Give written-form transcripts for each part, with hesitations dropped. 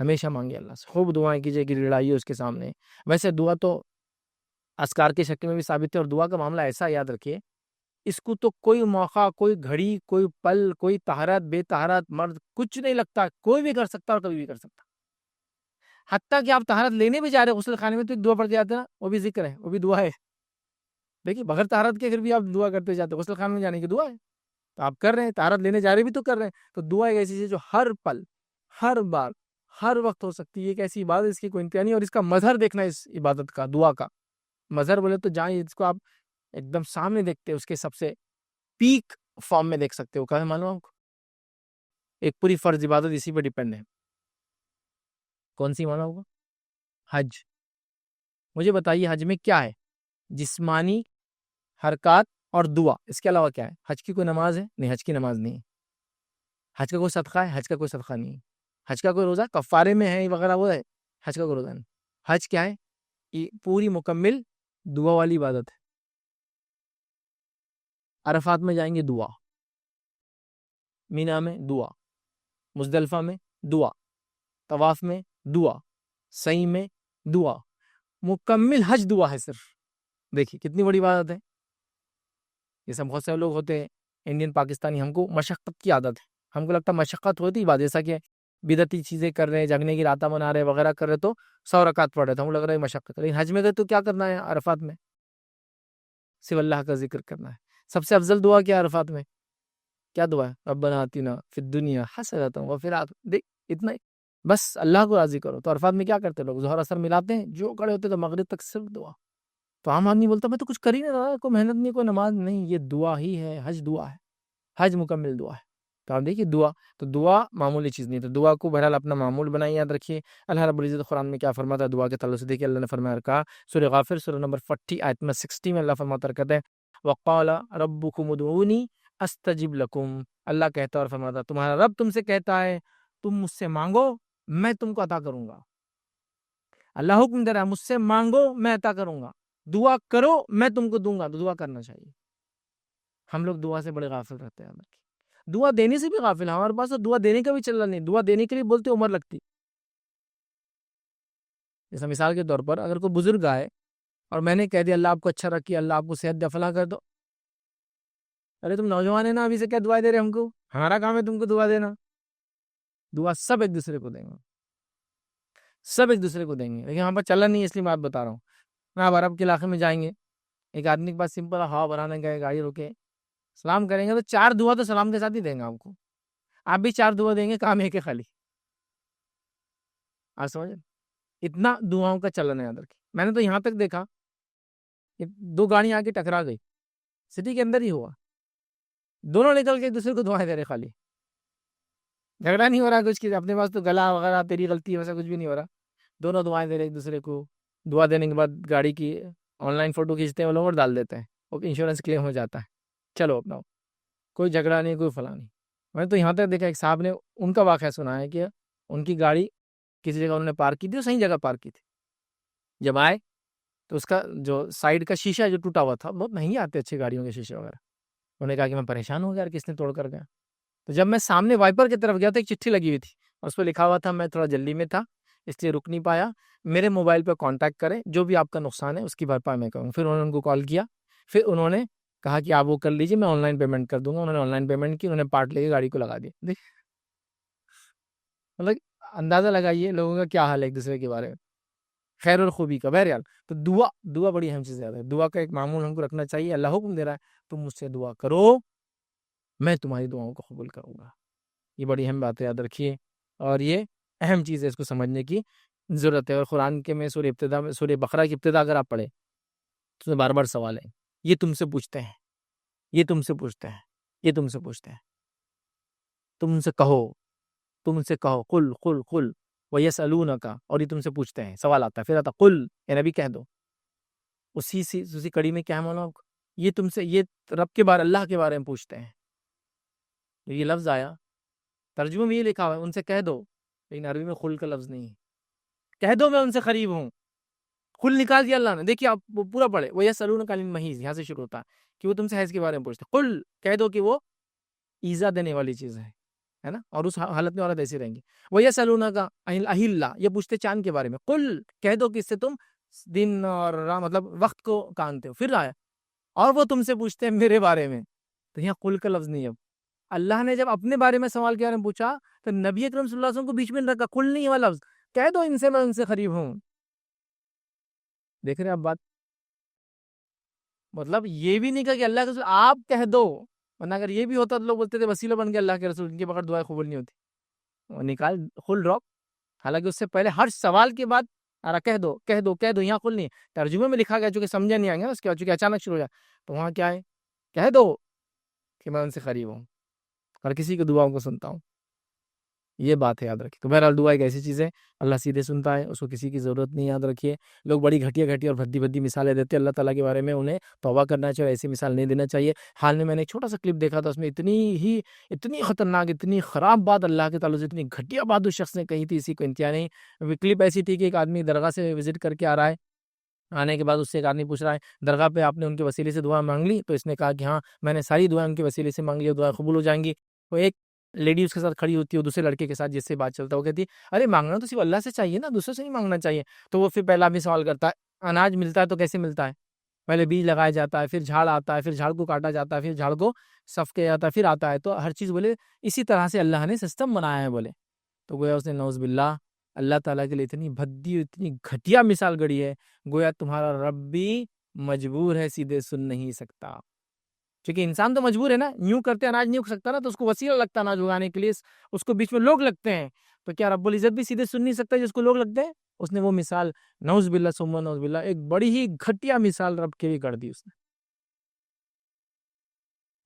ہمیشہ مانگے اللہ سے، خوب دعائیں کیجیے، کہ لڑائیے اس کے سامنے. ویسے دعا تو اذکار کی شکل میں بھی ثابت ہے، اور دعا کا معاملہ ایسا یاد رکھیے، اس کو تو کوئی موقع، کوئی گھڑی، کوئی پل، کوئی طہارت، بے طہارت، مرد، کچھ نہیں لگتا، کوئی بھی کر سکتا اور کبھی بھی کر سکتا. حتیٰ کہ آپ طہارت لینے بھی جا رہے غسل خانے میں تو ایک دعا پڑھ جاتے ہیں نا، وہ بھی ذکر ہے، وہ بھی دعا ہے. دیکھیے بغیر طہارت کے پھر بھی آپ دعا کرتے جاتے، غسل خانے میں جانے کی دعا ہے تو آپ کر رہے ہیں، طہارت لینے جا رہے بھی تو کر رہے ہیں. تو دعا ایک ایسی چیز جو ہر پل، ہر بار، ہر وقت ہو سکتی ہے. ایک ایسی عبادت اس کی کوئی انتہا نہیں. اور اس کا مظہر دیکھنا، اس عبادت کا، دعا کا مظہر بولے تو جہاں اس کو آپ ایک دم سامنے دیکھتے ہیں، اس کے سب سے پیک فارم میں دیکھ سکتے ہو. کہا ہے معلوم آپ کو؟ ایک پوری فرض عبادت اسی پہ ڈیپینڈ ہے. کون سی معلوم ہوگا؟ حج. مجھے بتائیے حج میں کیا ہے؟ جسمانی حرکات اور دعا، اس کے علاوہ کیا ہے؟ حج کی کوئی نماز ہے؟ نہیں، حج کی نماز نہیں ہے. حج کا کوئی صدقہ ہے؟ حج کا کوئی صدقہ نہیں ہے. حج کا کوئی روزہ کفارے میں ہے وغیرہ وہ ہے؟ حج کا کوئی روزہ نہیں. حج کیا ہے؟ یہ پوری مکمل دعا والی عبادت ہے. عرفات میں جائیں گے، دعا. مینا میں دعا، مزدلفہ میں دعا، طواف میں دعا، سعی میں دعا. مکمل حج دعا ہے صرف. دیکھیے کتنی بڑی عبادت ہے. جیسے بہت سے لوگ ہوتے ہیں انڈین پاکستانی، ہم کو مشقت کی عادت ہے، ہم کو لگتا ہے مشقت ہوتی بات، جیسا کہ بدعتی چیزیں کر رہے ہیں، جگنے کی راتیں منا رہے وغیرہ کر رہے تو 100 رکعت پڑھ رہے تھے، ہم لگ رہا ہے مشقت. لیکن حج میں گئے تو کیا کرنا ہے؟ عرفات میں صرف اللہ کا ذکر کرنا ہے. سب سے افضل دعا کیا ہے عرفات میں؟ کیا دعا ہے؟ ربنا آتنا فی الدنیا حسنۃ وفی الآخرۃ. دیکھ اتنا ہی، بس اللہ کو راضی کرو. تو عرفات میں کیا کرتے لوگ؟ ظہر اثر ملاتے ہیں، جو کھڑے ہوتے تو مغرب تک صرف دعا. تو عام آدمی بولتا میں تو کچھ کر ہی نہیں رہا، کوئی محنت نہیں، کوئی نماز نہیں. یہ دعا ہی ہے، حج دعا ہے، حج مکمل دعا ہے. تو آپ دیکھیے دعا، تو دعا معمولی چیز نہیں. تو دعا کو بہرحال اپنا معمول بنائیں، یاد رکھیے. اللہ رب العزت قرآن میں کیا فرماتا ہے دعا کے تعلق سے؟ دیکھیے اللہ نے فرمایا، کہا سورہ غافر سورہ نمبر 40 آیت میں 60 میں اللہ فرماتا ہے، کہتے ہیں وقال ربکم ادعونی استجب لکم. اللہ کہتا ہے اور فرماتا ہے تمہارا رب تم سے کہتا ہے تم مجھ سے مانگو میں تم کو عطا کروں گا. اللہ حکم دے رہا ہے مجھ سے مانگو میں عطا کروں گا، دعا کرو میں تم کو دوں گا. تو دعا کرنا چاہیے. ہم لوگ دعا سے بڑے غافل رہتے ہیں. دعا دینے سے بھی غافل ہیں. ہمارے پاس تو دعا دینے کا بھی چل رہا نہیں. دعا دینے کے لیے بولتے عمر لگتی. جیسا مثال کے طور پر اگر کوئی بزرگ آئے اور میں نے کہہ دیا اللہ آپ کو اچھا رکھیے، اللہ آپ کو صحت دے، فلاں کر دو. ارے تم نوجوان ہے نا، ابھی سے کیا دعا دے رہے ہم کو؟ ہمارا کام ہے تم کو دعا دینا. دعا سب ایک دوسرے کو دیں گے، سب ایک دوسرے کو دیں گے. لیکن ہم پر چلنا نہیں ہے، اس لیے بات بتا رہا ہوں. میں آپ عرب کے علاقے میں جائیں گے، ایک آدمی کے پاس سمپل ہوا بنانے گئے، گاڑی روکے، سلام کریں گے تو 4 دعا تو سلام کے ساتھ ہی دیں گے آپ کو. آپ بھی 4 دعا دیں گے، کام ایک ہے خالی. آپ سمجھ اتنا دعاؤں کا چلن ہے ادھر کی. میں نے تو یہاں تک دیکھا 2 گاڑیاں آ کے ٹکرا گئی، سٹی کے اندر ہی ہوا، دونوں نکل کے ایک دوسرے کو دعائیں دے رہے. خالی جھگڑا نہیں ہو رہا کچھ کی، اپنے پاس تو گلا وغیرہ تیری غلطی ہے ویسا کچھ بھی نہیں ہو رہا. دونوں دعائیں دے رہے ایک دوسرے کو. دعا دینے کے بعد گاڑی کی آن لائن فوٹو کھینچتے ہیں وہ لوگ اور ڈال دیتے ہیں، وہ انشورنس کلیم ہو جاتا ہے. چلو اپنا کوئی جھگڑا نہیں، کوئی فلاں نہیں. میں نے تو یہاں تک دیکھا ایک صاحب نے ان کا واقعہ سنا ہے کہ ان کی گاڑی کسی جگہ انہوں نے پارک کی تھی، وہ صحیح جگہ پارک کی تھی. جب آئے تو اس کا جو سائیڈ کا شیشہ جو ٹوٹا ہوا تھا، بہت مہنگی آتے اچھی گاڑیوں کے شیشے وغیرہ. انہوں نے کہا کہ میں پریشان ہو گیا یار، کس نے توڑ کر گیا. تو جب میں سامنے وائپر کی طرف گیا تو ایک چٹھی لگی ہوئی تھی، اس پہ لکھا ہوا تھا میں تھوڑا جلدی میں تھا اس لیے رک نہیں پایا، میرے موبائل پہ کانٹیکٹ کریں، جو بھی آپ کا نقصان ہے اس کی بھرپائی میں کروں. پھر انہوں نے ان کو کال کیا، پھر انہوں نے کہا کہ آپ وہ کر لیجیے، میں آن لائن پیمنٹ کر دوں گا. انہوں نے آن لائن پیمنٹ کی، انہوں نے پارٹ لے کے گاڑی کو لگا دیا. دیکھ مطلب اندازہ لگائیے لوگوں کا کیا حال ہے ایک دوسرے کے بارے میں، خیر اور خوبی کا. بہرحال تو دعا بڑی اہم چیز ہے. دعا کا ایک معمول ہم کو رکھنا چاہیے. اللہ حکم دے رہا ہے تم مجھ سے دعا کرو میں تمہاری دعاؤں کو قبول کروں گا. یہ بڑی اہم بات ہے، یاد رکھیے. اور یہ اہم چیز ہے، اس کو سمجھنے کی ضرورت ہے. اور قرآن کے میں سورہ بقرہ کی ابتدا اگر آپ پڑھیں تو بار بار سوال ہے، یہ تم سے پوچھتے ہیں، یہ تم سے پوچھتے ہیں، یہ تم سے پوچھتے ہیں. تم ان سے کہو، تم ان سے کہو، قل قل قل وَيَسْأَلُونَكَ، اور یہ تم سے پوچھتے ہیں، سوال آتا ہے، پھر آتا قل، اے نبی کہہ دو. اسی کڑی میں کیا ہے مولانا، یہ تم سے، یہ رب کے بارے، اللہ کے بارے میں پوچھتے ہیں. یہ لفظ آیا، ترجمہ میں یہ لکھا ہوا ہے ان سے کہہ دو، لیکن عربی میں خل کا لفظ نہیں ہے. کہہ دو میں ان سے قریب ہوں. خل نکال دیا اللہ نے. دیکھیے آپ وہ پورا پڑھے، وہ یسألونک عن المحیض، یہاں سے شروع ہوتا ہے کہ وہ تم سے حیض کے بارے میں پوچھتے. قل، کہہ دو کہ وہ ایزا دینے والی چیز ہے، ہے نا, اور اس حالت میں عورت ایسی رہیں گی. وَيَسْأَلُونَكَ عَنِ الْأَحِلَّةِ, یہ پوچھتے چاند کے بارے میں. قل, کہہ دو کہ اس سے تم دن اور مطلب وقت کو کانتے ہو. پھر آیا اور وہ تم سے پوچھتے ہیں میرے بارے میں. تو یہاں قل کا لفظ نہیں ہے. اب اللہ نے جب اپنے بارے میں سوال کے بارے میں پوچھا تو نبی اکرم صلی اللہ علیہ وسلم کو بیچ میں نہیں رکھا. قل نہیں ہے وہ لفظ, کہہ دو ان سے میں ان سے قریب ہوں. دیکھ رہے ہیں آپ بات, مطلب یہ بھی نہیں کہا کہ اللہ کے رسول آپ کہہ دو, ورنہ اگر یہ بھی ہوتا تو لوگ بولتے تھے وسیلہ بن کے اللہ کے رسول, ان کے بغیر دعائیں قبول نہیں ہوتی. وہ نکال قل ڈراپ. حالانکہ اس سے پہلے ہر سوال کے بعد کہہ دو کہہ دو کہہ دو, یہاں قل نہیں ہے. ترجمے میں لکھا گیا چونکہ سمجھا نہیں آئیں گے, اس کے بعد چونکہ اچانک شروع ہو جائے تو وہاں کیا ہے, کہہ دو کہ میں ان سے قریب ہوں اور کسی کی دعاؤں کو سنتا ہوں. یہ بات ہے, یاد رکھیے. تو بہرحال دعا ایک ایسی چیز ہے, اللہ سیدھے سنتا ہے, اس کو کسی کی ضرورت نہیں. یاد رکھیے, لوگ بڑی گھٹیا اور بھدی مثالیں دیتے ہیں اللہ تعالیٰ کے بارے میں, انہیں توبہ کرنا چاہیے, ایسی مثال نہیں دینا چاہیے. حال میں نے ایک چھوٹا سا کلپ دیکھا تھا, اس میں اتنی خطرناک, اتنی خراب بات اللہ کے تعلق سے, اتنی گھٹیا بات اس شخص نے کہی تھی, اسی کو انتہا نہیں. کلپ ایسی تھی کہ ایک آدمی درگاہ سے وزٹ کر کے آ رہا ہے, آنے کے بعد اس سے ایک آدمی پوچھ رہا ہے درگاہ پہ آپ نے ان کے وسیلے سے دعا مانگ لی؟ تو اس نے کہا کہ ہاں میں نے ساری دعائیں ان کے وسیلے سے مانگ لی, دعائیں قبول ہو جائیں گی. تو ایک لیڈی اس کے ساتھ کھڑی ہوتی ہے, دوسرے لڑکے کے ساتھ جس سے بات چلتا ہے, وہ کہتی ہے ارے مانگنا تو صرف اللہ سے چاہیے نا, دوسروں سے نہیں مانگنا چاہیے. تو وہ پھر پہلا بھی سوال کرتا ہے, اناج ملتا ہے تو کیسے ملتا ہے؟ پہلے بیج لگایا جاتا ہے, پھر جھاڑ آتا ہے, پھر جھاڑ کو کاٹا جاتا ہے, پھر جھاڑ کو صف کیا جاتا ہے, پھر آتا ہے. تو ہر چیز بولے اسی طرح سے اللہ نے سسٹم بنایا ہے بولے. تو گویا اس نے نعوذ باللہ اللہ تعالیٰ کے لیے اتنی بھدی, اتنی گھٹیا مثال گڑی ہے, گویا تمہارا رب بھی مجبور ہے, سیدھے سن نہیں سکتا. کیونکہ انسان تو مجبور ہے نا, یوں کرتے اناج نہیں اگ سکتا نا, تو اس کو وسیلہ لگتا اناج اگانے کے لیے, اس کو بیچ میں لوگ لگتے ہیں. تو کیا رب العزت بھی سیدھے سن نہیں سکتا جس کو لوگ لگتے ہیں؟ اس نے وہ مثال نعوذ باللہ ثم نعوذ باللہ ایک بڑی ہی گھٹیا مثال رب کے لیے کر دی اس نے,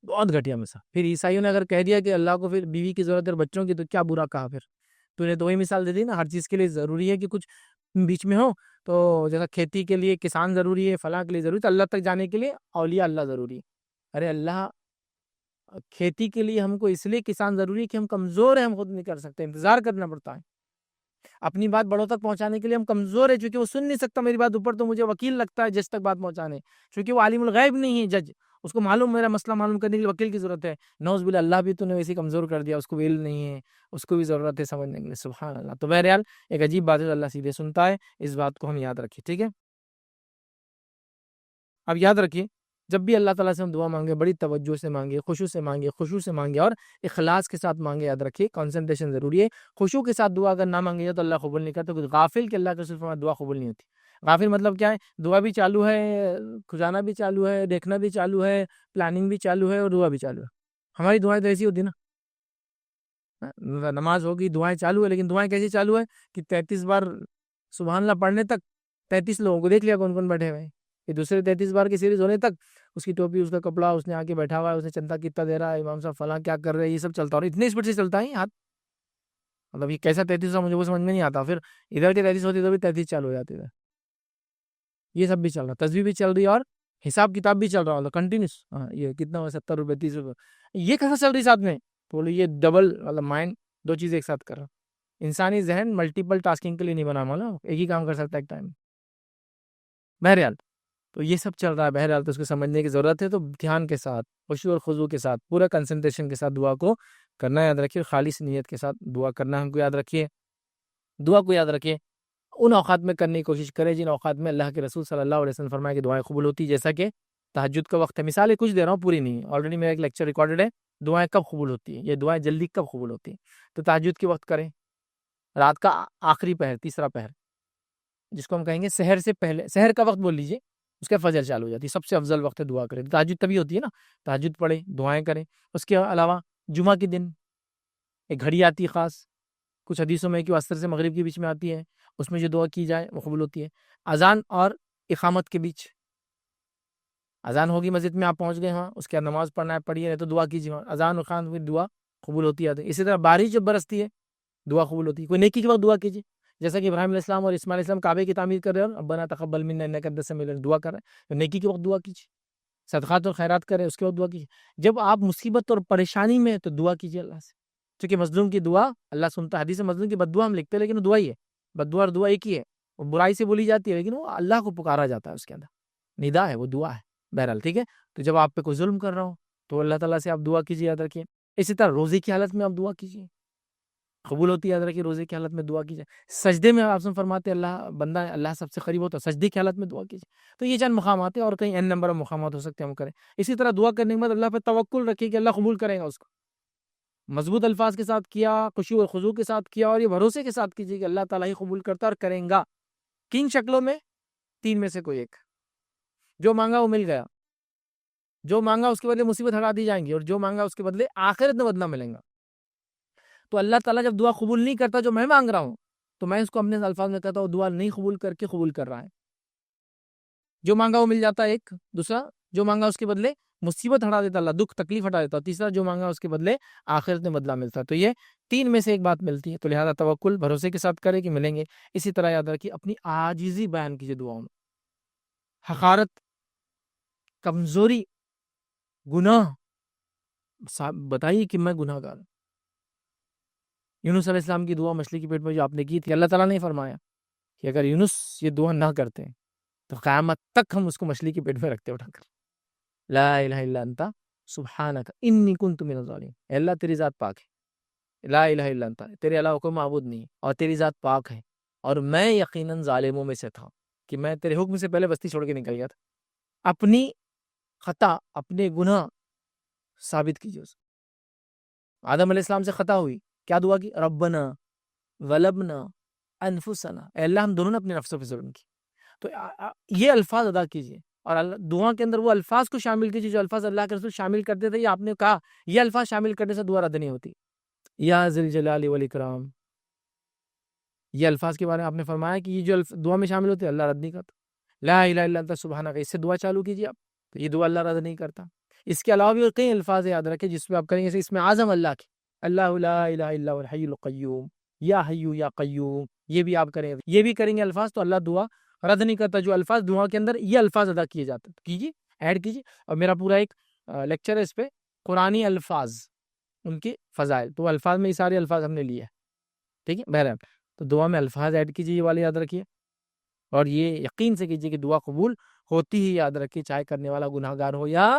بہت گھٹیا مثال. پھر عیسائیوں نے اگر کہہ دیا کہ اللہ کو پھر بیوی کی ضرورت ہے بچوں کی, تو کیا برا کہا پھر. تو نے تو وہی مثال دے دی نا, ہر چیز کے لیے ضروری ہے کہ کچھ بیچ میں ہو. تو جیسا کھیتی کے لیے کسان ضروری ہے, فلاں کے لیے ضروری ہے, اللہ تک جانے کے لیے اولیاء اللہ ضروری ہے. ارے اللہ, کھیتی کے لیے ہم کو اس لیے کسان ضروری ہے کہ ہم کمزور ہیں, ہم خود نہیں کر سکتے, انتظار کرنا پڑتا ہے. اپنی بات بڑوں تک پہنچانے کے لیے ہم کمزور ہیں, چونکہ وہ سن نہیں سکتا میری بات, اوپر تو مجھے وکیل لگتا ہے جج تک بات پہنچانے, چونکہ وہ عالم الغیب نہیں ہے جج, اس کو معلوم میرا مسئلہ معلوم کرنے کے لیے وکیل کی ضرورت ہے. نعوذ باللہ اللہ بھی تو نے ویسے کمزور کر دیا, اس کو بھی علم نہیں ہے, اس کو بھی ضرورت ہے سمجھنے کے لیے. سبحان اللہ. تو بہرحال ایک عجیب بات ہے, اللہ سیدھے سنتا ہے, اس بات کو ہم یاد رکھیں, ٹھیک ہے. اب یاد رکھیے, جب بھی اللہ تعالیٰ سے ہم دعا مانگے, بڑی توجہ سے مانگے, خشوع سے مانگے اور اخلاص کے ساتھ مانگے. یاد رکھیے کنسنٹریشن ضروری ہے. خشوع کے ساتھ دعا اگر نہ مانگے تو اللہ قبول نہیں کرتا. کچھ غافل کہ اللہ کے رسول فرمایا دعا قبول نہیں ہوتی. غافل مطلب کیا ہے؟ دعا بھی چالو ہے, کھجانا بھی چالو ہے, دیکھنا بھی چالو ہے, پلاننگ بھی چالو ہے اور دعا بھی چالو ہے. ہماری دعائیں تو ایسی ہوتی نا, نماز ہوگی, دعائیں چالو ہے, لیکن دعائیں کیسی چالو ہے کہ 33 بار سبحان اللہ پڑھنے تک 33 لوگوں کو دیکھ لیا کون کون بیٹھے ہوئے, کہ دوسرے 33 بار کی سیریز ہونے تک اس کی ٹوپی, اس کا کپڑا, اس نے آ کے بیٹھا ہوا ہے, اس نے چندہ کتنا دے رہا ہے, امام صاحب فلاں کیا کر رہے ہیں, یہ سب چلتا. اور اتنے اسپیڈ سے چلتا ہے ہاتھ, مطلب یہ کیسا 33 مجھے وہ سمجھ میں نہیں آتا. پھر ادھر کی 33 ہوتی تو بھی 33 چالو ہو جاتی ہے. یہ سب بھی چل رہا, تصویر بھی چل رہی ہے اور حساب کتاب بھی چل رہا ہوتا کنٹینیوس. یہ کتنا ہوا, 70 روپے 30 روپے, یہ کیسا چل رہی ساتھ میں؟ بولے یہ ڈبل مطلب مائنڈ, دو چیزیں ایک ساتھ کر رہا. انسانی ذہن ملٹیپل ٹاسکنگ کے لیے نہیں بنا, مانا ایک ہی کام کر سکتا ہے ایک ٹائم. بہرحال تو یہ سب چل رہا ہے. بہرحال تو اس کو سمجھنے کی ضرورت ہے. تو دھیان کے ساتھ, خشوع اور خضوع کے ساتھ, پورا کنسنٹریشن کے ساتھ دعا کو کرنا. یاد رکھیے خالص نیت کے ساتھ دعا کرنا ہم کو یاد رکھیے. دعا کو یاد رکھیے, ان اوقات میں کرنے کی کوشش کریں جن اوقات میں اللہ کے رسول صلی اللہ علیہ وسلم فرمایا کہ دعائیں قبول ہوتی, جیسا کہ تہجد کا وقت ہے. مثالیں کچھ دے رہا ہوں, پوری نہیں, آلریڈی میرا ایک لیکچر ریکارڈڈ ہے, دعائیں کب قبول ہوتی ہیں, یہ دعائیں جلدی کب قبول ہوتی ہیں. تو تہجد کے وقت کریں, رات کا آخری پہر, تیسرا پہر, جس کو ہم کہیں گے سحر سے پہلے, سحر کا وقت بول لیجئے, اس کے فجر چالو ہو جاتی ہے, سب سے افضل وقت ہے دعا کریں. تہجد تبھی ہوتی ہے نا, تہجد پڑھیں, دعائیں کریں. اس کے علاوہ جمعہ کے دن ایک گھڑی آتی ہے خاص, کچھ حدیثوں میں کہ عصر سے مغرب کے بیچ میں آتی ہے, اس میں جو دعا کی جائے وہ قبول ہوتی ہے. اذان اور اقامت کے بیچ, اذان ہوگی مسجد میں, آپ پہنچ گئے وہاں, اس کے بعد نماز پڑھنا ہے پڑھیے, نہیں تو دعا کیجیے. اذان اور اقامت میں دعا قبول ہوتی ہے. اسی طرح بارش جب برستی ہے دعا قبول ہوتی ہے. کوئی نیکی کے وقت دعا کیجیے, جیسا کہ ابراہیم علیہ السلام اور اسماعیل علیہ السلام کعبے کی تعمیر کر رہے ہیں, اور ربنا تقبل منا انک انت السمیع العلیم دعا کر رہے ہیں, تو نیکی کے وقت دعا کیجیے. صدقات اور خیرات کریں, اس کے وقت دعا کیجیے. جب آپ مصیبت اور پریشانی میں تو دعا کیجیے اللہ سے, کیونکہ مظلوم کی دعا اللہ سنتا ہے. حدیث میں مظلوم کی بد دعا ہم لکھتے ہیں, لیکن وہ دعا ہی ہے. بد دعا اور دعا ایک ہی ہے, وہ برائی سے بولی جاتی ہے, لیکن وہ اللہ کو پکارا جاتا ہے, اس کے اندر ندا ہے, وہ دعا ہے. بہرحال ٹھیک ہے. تو جب آپ پہ کوئی ظلم کر رہا ہو تو اللہ تعالیٰ سے آپ دعا کیجیے. یاد رکھیے اسی طرح روزے کی حالت میں آپ دعا کیجیے، قبول ہوتی ہے. یاد رکھیے روزے کی حالت میں دعا کیجیے. سجدے میں آپ فرماتے اللہ بندہ اللہ سب سے قریب ہوتا ہے، سجدے کی حالت میں دعا کیجیے. تو یہ چند مقامات ہیں اور کئی n نمبر مقامات ہو سکتے ہیں ہم کریں. اسی طرح دعا کرنے کے بعد اللہ پہ توکل رکھیے کہ اللہ قبول کرے گا اس کو. مضبوط الفاظ کے ساتھ کیا، خشوع و خضوع کے ساتھ کیا، اور یہ بھروسے کے ساتھ کیجیے کہ اللہ تعالیٰ ہی قبول کرتا اور کریں گا. کن شکلوں میں؟ 3 میں سے کوئی ایک. جو مانگا وہ مل گیا، جو مانگا اس کے بدلے مصیبت ہٹا دی جائیں گی، اور جو مانگا اس کے بدلے آخرت میں بدلہ ملیں گا. تو اللہ تعالیٰ جب دعا قبول نہیں کرتا جو میں مانگ رہا ہوں، تو میں اس کو اپنے الفاظ میں کہتا ہوں دعا نہیں قبول کر کے قبول کر رہا ہے. جو مانگا وہ مل جاتا ہے ایک. دوسرا جو مانگا اس کے بدلے مصیبت ہٹا دیتا اللہ، دکھ تکلیف ہٹا دیتا. تیسرا جو مانگا اس کے بدلے آخرت میں بدلہ ملتا. تو یہ 3 میں سے ایک بات ملتی ہے. تو لہذا توکل بھروسے کے ساتھ کرے کہ ملیں گے. اسی طرح یاد رکھیے اپنی عاجزی بیان کیجیے دعاؤں میں. حقارت، کمزوری، گناہ بتائیے کہ میں گناہ گار ہوں. یونس علیہ السلام کی دعا مچھلی کے پیٹ میں جو آپ نے کی تھی، اللہ تعالیٰ نے فرمایا کہ اگر یونس یہ دعا نہ کرتے تو قیامت تک ہم اس کو مچھلی کے پیٹ میں رکھتے اٹھا کر. لا الہ الا انت سبحانک انی کنت من الظالمین. اے اللہ تیری ذات پاک ہے، لا الہ الا انت، تیرے علاوہ کوئی معبود نہیں ہے، اور تیری ذات پاک ہے، اور میں یقیناً ظالموں میں سے تھا کہ میں تیرے حکم سے پہلے بستی چھوڑ کے نکل گیا تھا. اپنی خطا، اپنے گناہ ثابت کیجیے. آدم علیہ السلام سے خطا ہوئی، کیا دعا کی؟ ربنا ظلمنا انفسنا، اے اللہ ہم دونوں نے اپنے نفسوں پہ ظلم کی. تو یہ الفاظ ادا کیجیے، اور دعا کے اندر وہ الفاظ کو شامل کیجیے جو الفاظ اللہ کے رسول شامل کرتے تھے. یا آپ نے کہا یہ الفاظ شامل کرنے سے دعا رد نہیں ہوتی. یا ذی الجلال والاکرام، یہ الفاظ کے بارے میں آپ نے فرمایا کہ یہ جو دعا میں شامل ہوتے ہیں اللہ رد نہیں کرتا. لا الہ الا انت سبحانک، اس سے دعا چالو کیجیے آپ، تو یہ دعا اللہ رد نہیں کرتا. اس کے علاوہ بھی اور کئی الفاظ یاد رکھیں جس پہ آپ کریں گے. اس میں اعظم اللہ کے اللہ لا الہ الا هو الحی القیوم، یا حی یا قیوم، یہ بھی آپ کریں، یہ بھی کریں گے الفاظ تو اللہ دعا رد نہیں کرتا. جو الفاظ دعا کے اندر یہ الفاظ ادا کیے جاتے ہیں کیجیے، ایڈ کیجیے. اور میرا پورا ایک لیکچر ہے اس پہ، قرآنی الفاظ ان کے فضائل. تو الفاظ میں یہ سارے الفاظ ہم نے لیے، ٹھیک ہے. بہرحال تو دعا میں الفاظ ایڈ کیجیے، یہ والے یاد رکھیے، اور یہ یقین سے کیجیے کہ دعا قبول ہوتی ہی. یاد رکھیے چاہے کرنے والا گناہ گار ہو یا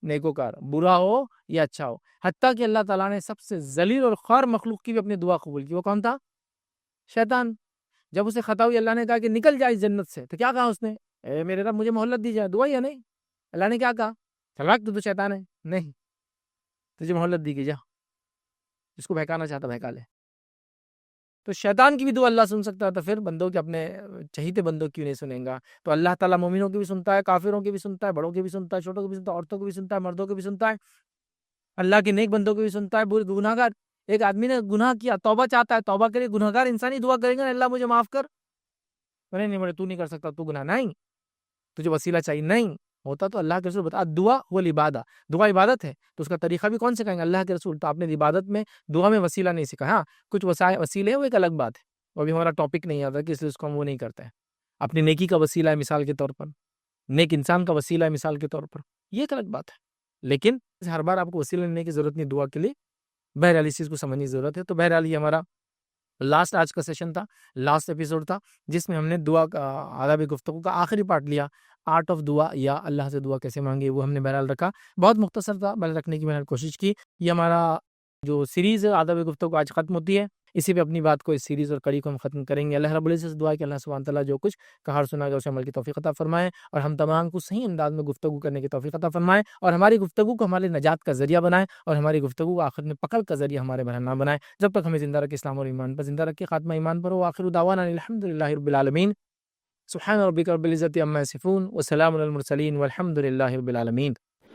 نیکوکار، برا ہو یا اچھا ہو. حتیٰ کہ اللہ تعالیٰ نے سب سے ذلیل اور خوار مخلوق کی بھی اپنی دعا قبول کی. وہ کون تھا؟ شیطان. جب اسے خطا ہوئی اللہ نے کہا کہ نکل جائے جنت سے، تو کیا کہا اس نے؟ اے میرے رب مجھے مہلت دی جائے. دعا یا نہیں؟ اللہ نے کیا کہا؟ چل رکھ تو شیطان ہے، نہیں تجھے مہلت دی گئی، جا جس کو بہکانا چاہتا بہکا لے. تو شیطان کی بھی دعا اللہ سن سکتا ہے، تو پھر بندوں کے اپنے چہیتے بندوں کیوں نہیں سنیں گا؟ تو اللہ تعالیٰ مومنوں کی بھی سنتا ہے، کافروں کی بھی سنتا ہے، بڑوں کی بھی سنتا ہے، چھوٹوں کی بھی سنتا ہے، عورتوں کی بھی سنتا ہے، مردوں کی بھی سنتا ہے. اللہ کے نیک بندوں کی بھی سنتا ہے، برے گناہ گار. ایک آدمی نے گناہ کیا، توبہ چاہتا ہے، توبہ کرے. گناہ گار انسانی دعا کرے گا اللہ مجھے معاف کر، نہیں تو نہیں کر سکتا، تو گناہ نہیں، تجھے وسیلہ چاہیے، نہیں ہوتا. تو اللہ کے رسول بتا دعا وہ عبادت، دعا عبادت ہے. تو اس کا طریقہ بھی کون سے کہیں گے؟ اللہ کے رسول. تو آپ نے عبادت میں دعا میں وسیلہ نہیں سکھا. ہاں کچھ وسیلے ہیں، وہ ایک الگ بات ہے، وہ بھی ہمارا ٹاپک نہیں آتا کہ اس لیے اس کو ہم وہ نہیں کرتے ہیں. اپنی نیکی کا وسیلہ ہے مثال کے طور پر، نیک انسان کا وسیلہ ہے مثال کے طور پر، یہ ایک الگ بات ہے. لیکن ہر بار آپ کو وسیلہ لینے کی ضرورت نہیں دعا کے لیے. بہرحال اس چیز کو سمجھنے کی ضرورت ہے. تو بہرحال یہ ہمارا لاسٹ آج کا سیشن تھا، لاسٹ ایپیسوڈ تھا، جس میں ہم نے دعا کا آداب گفتگو کا آخری پارٹ لیا. آرٹ آف دعا، یا اللہ سے دعا کیسے مانگے، وہ ہم نے بہرحال رکھا. بہت مختصر تھا، بہرحال رکھنے کی میں نے کوشش کی. یہ ہمارا جو سیریز ہے آداب گفتگو آج ختم ہوتی ہے. اسی پہ اپنی بات کو، اس سیریز اور کڑی کو ہم ختم کریں گے. اللہ رب العزت سے دعا ہے کہ اللہ سبحانہ تعالیٰ جو کچھ کہا اور سنا گیا اسے عمل کی توفیق عطا فرمائے، اور ہم تمام کو صحیح انداز میں گفتگو کرنے کی توفیق عطا فرمائے، اور ہماری گفتگو کو ہمارے نجات کا ذریعہ بنائے، اور ہماری گفتگو کو آخر میں پکڑ کا ذریعہ ہمارے بہن نہ بنائے. جب تک ہمیں زندہ رکھے اسلام اور ایمان پر زندہ رکھے، خاتمہ ایمان پر ہو. آخر دعوانا الحمدللہ رب العالمین. سبحان ربک رب العزت عما یصفون وسلام علی المرسلین والحمدللہ رب العالمین.